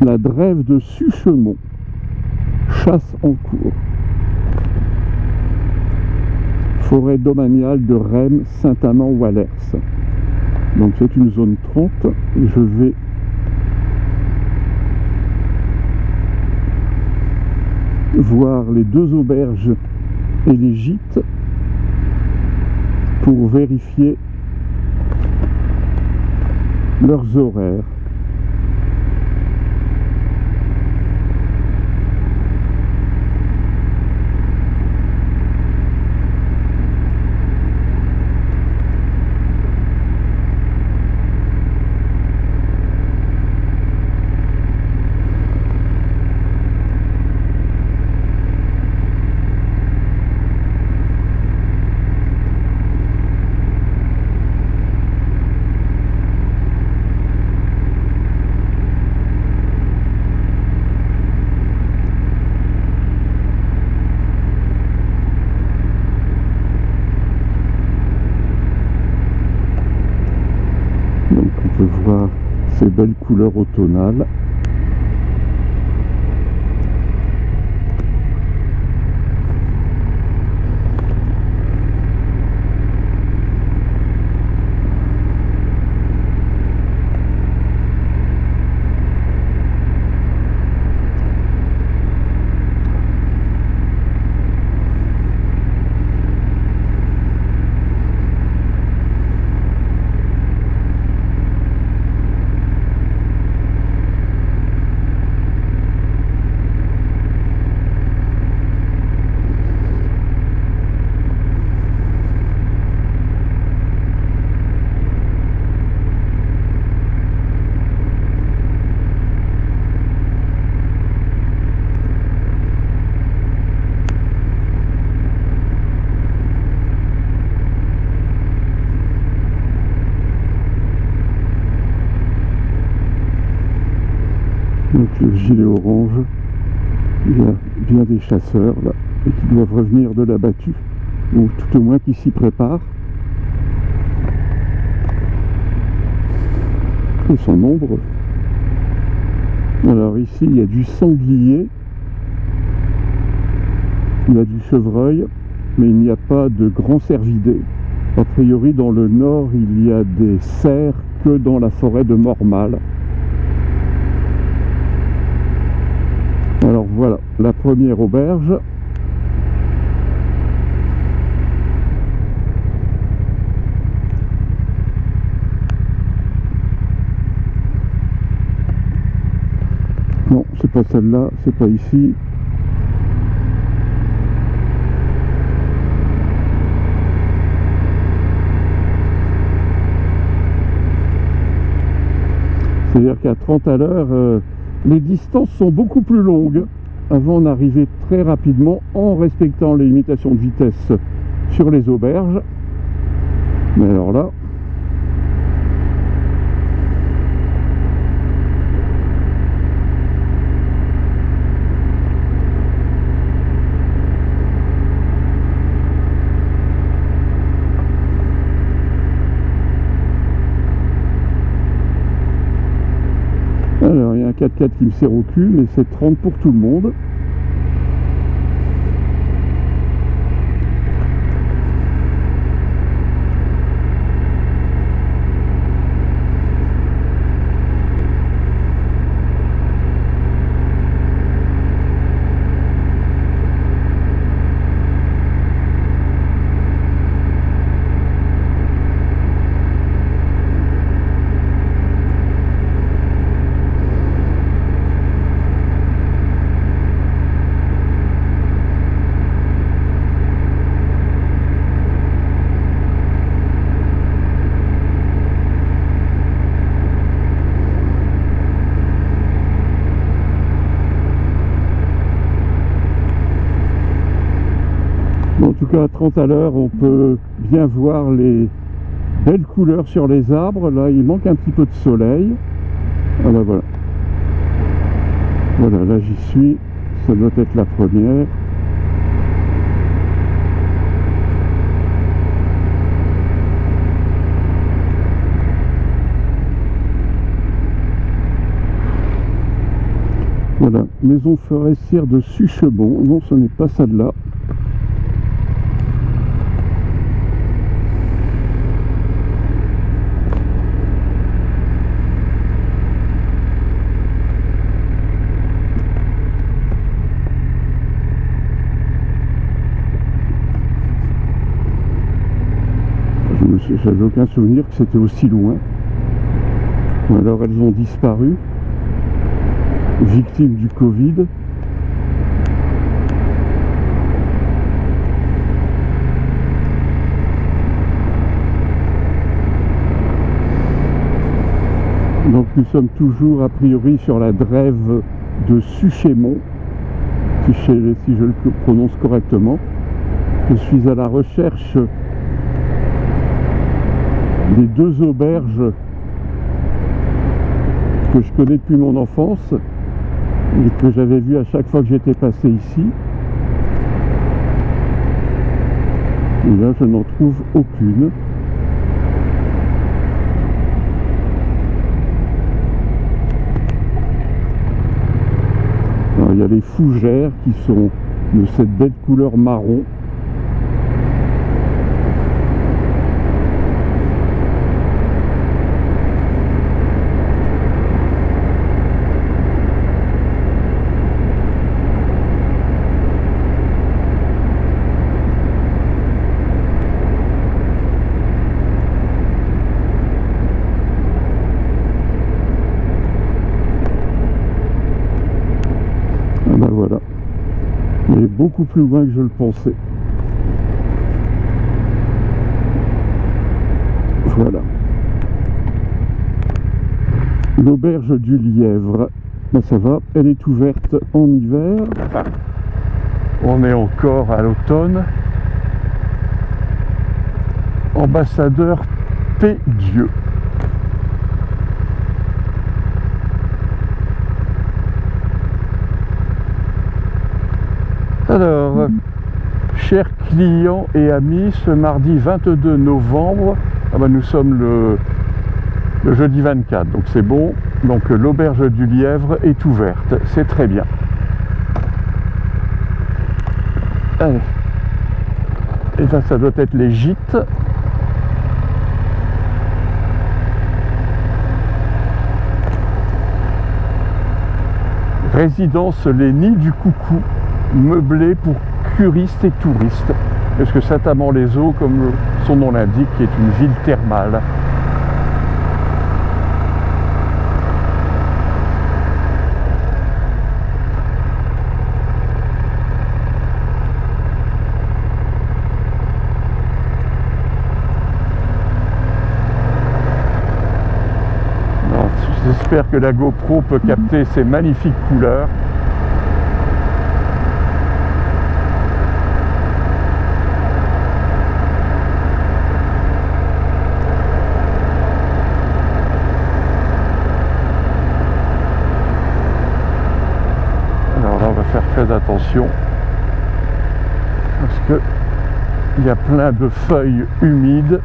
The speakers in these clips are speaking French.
La drève de Suchemont, chasse en cours. Forêt domaniale de Rhêmes, Saint-Amand-Wallers. Donc c'est une zone 30 et je vais voir les deux auberges et les gîtes pour vérifier leurs horaires. Donc on peut voir ces belles couleurs automnales. Donc le gilet orange, il y a bien des chasseurs là, et qui doivent revenir de la battue, ou tout au moins qui s'y préparent. Ils sont nombreux. Alors ici il y a du sanglier, il y a du chevreuil, mais il n'y a pas de grand cervidé. A priori dans le nord il y a des cerfs que dans la forêt de Mormal. Alors voilà, la première auberge. Non, c'est pas celle-là, c'est pas ici. C'est-à-dire qu'à 30 à l'heure, les distances sont beaucoup plus longues avant d'arriver très rapidement en respectant les limitations de vitesse sur les auberges. Mais alors là, alors il y a un 4x4 qui me serre au cul, mais c'est 30 pour tout le monde. Bon, en tout cas à 30 à l'heure on peut bien voir les belles couleurs sur les arbres. Là il manque un petit peu de soleil. Ah ben voilà. Voilà, là j'y suis, ça doit être la première. Voilà, maison forestière de Suchemont. Non, ce n'est pas celle-là. J'avais aucun souvenir que c'était aussi loin. Ou alors elles ont disparu, victimes du Covid. Donc nous sommes toujours a priori sur la drève de Suchemont, si je le prononce correctement. Je suis à la recherche des deux auberges que je connais depuis mon enfance et que j'avais vues à chaque fois que j'étais passé ici. Et là, je n'en trouve aucune. Alors, il y a les fougères qui sont de cette belle couleur marron. Ben voilà, il est beaucoup plus loin que je le pensais. Voilà. L'auberge du Lièvre, ben ça va, elle est ouverte en hiver. Enfin, on est encore à l'automne. Ambassadeur P. Dieu. Alors, chers clients et amis, ce mardi 22 novembre, nous sommes le jeudi 24, donc c'est bon. Donc l'auberge du Lièvre est ouverte, c'est très bien. Allez. Et là, ça doit être les gîtes. Résidence Les Nids du Coucou, meublé pour curistes et touristes, parce que Saint-Amand-les-Eaux, comme son nom l'indique, est une ville thermale. J'espère que la GoPro peut capter ces magnifiques couleurs. Alors là, on va faire très attention parce que il y a plein de feuilles humides.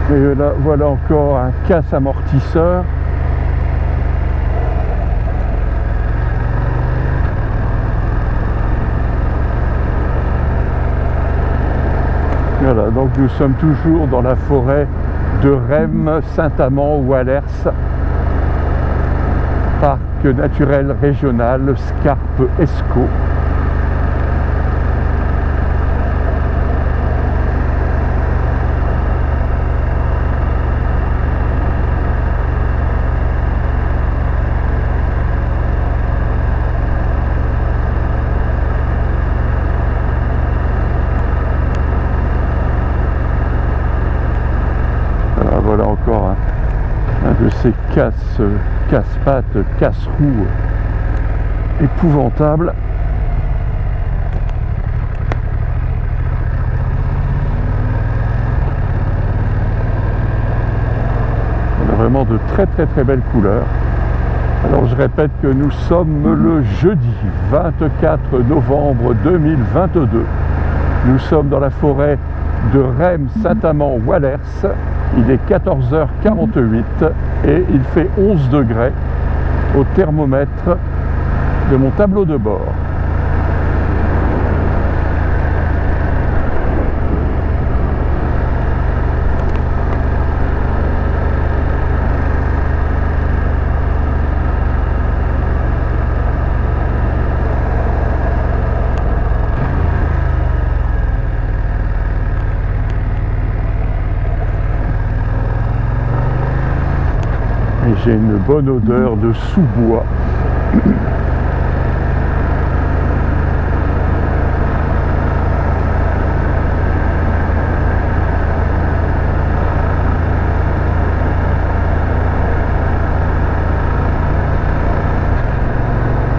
Et là, voilà encore un casse-amortisseur. Voilà, donc nous sommes toujours dans la forêt de Rhêmes, Saint-Amand ou Allers, parc naturel régional Scarpe-Escaut. Voilà encore un de ces casse-pattes, casse-roues épouvantables. On a vraiment de très belles couleurs. Alors je répète que nous sommes le jeudi 24 novembre 2022. Nous sommes dans la forêt de Reims-Saint-Amand-Wallers. Il est 14h48 et il fait 11 degrés au thermomètre de mon tableau de bord. Et j'ai une bonne odeur de sous-bois.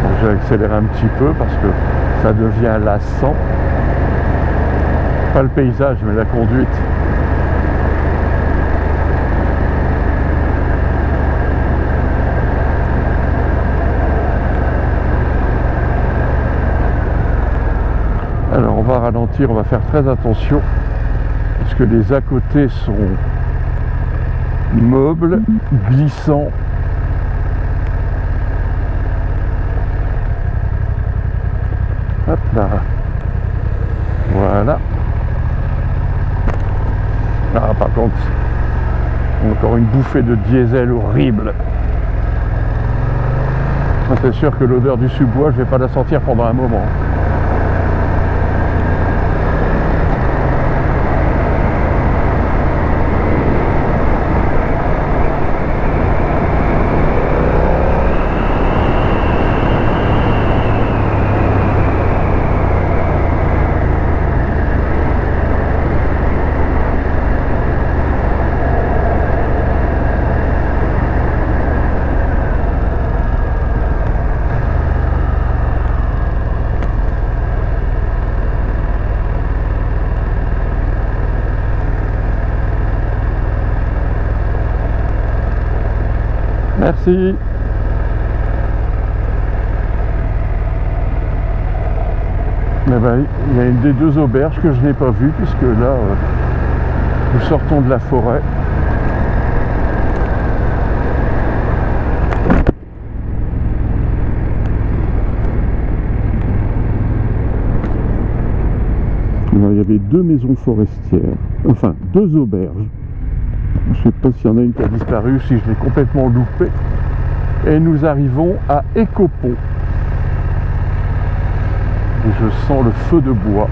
Bon, j'ai accéléré un petit peu parce que ça devient lassant. Pas le paysage, mais la conduite. Alors on va ralentir, on va faire très attention parce que les à côté sont meubles, glissants. Hop là. Voilà. Ah, par contre, encore une bouffée de diesel horrible. C'est sûr que l'odeur du sous-bois, je ne vais pas la sentir pendant un moment. Merci. Mais ben, il y a une des deux auberges que je n'ai pas vues puisque là, nous sortons de la forêt. Alors, il y avait deux maisons forestières, enfin deux auberges. Je ne sais pas s'il y en a une qui a disparu, si je l'ai complètement loupé. Et nous arrivons à Écopont. Et je sens le feu de bois.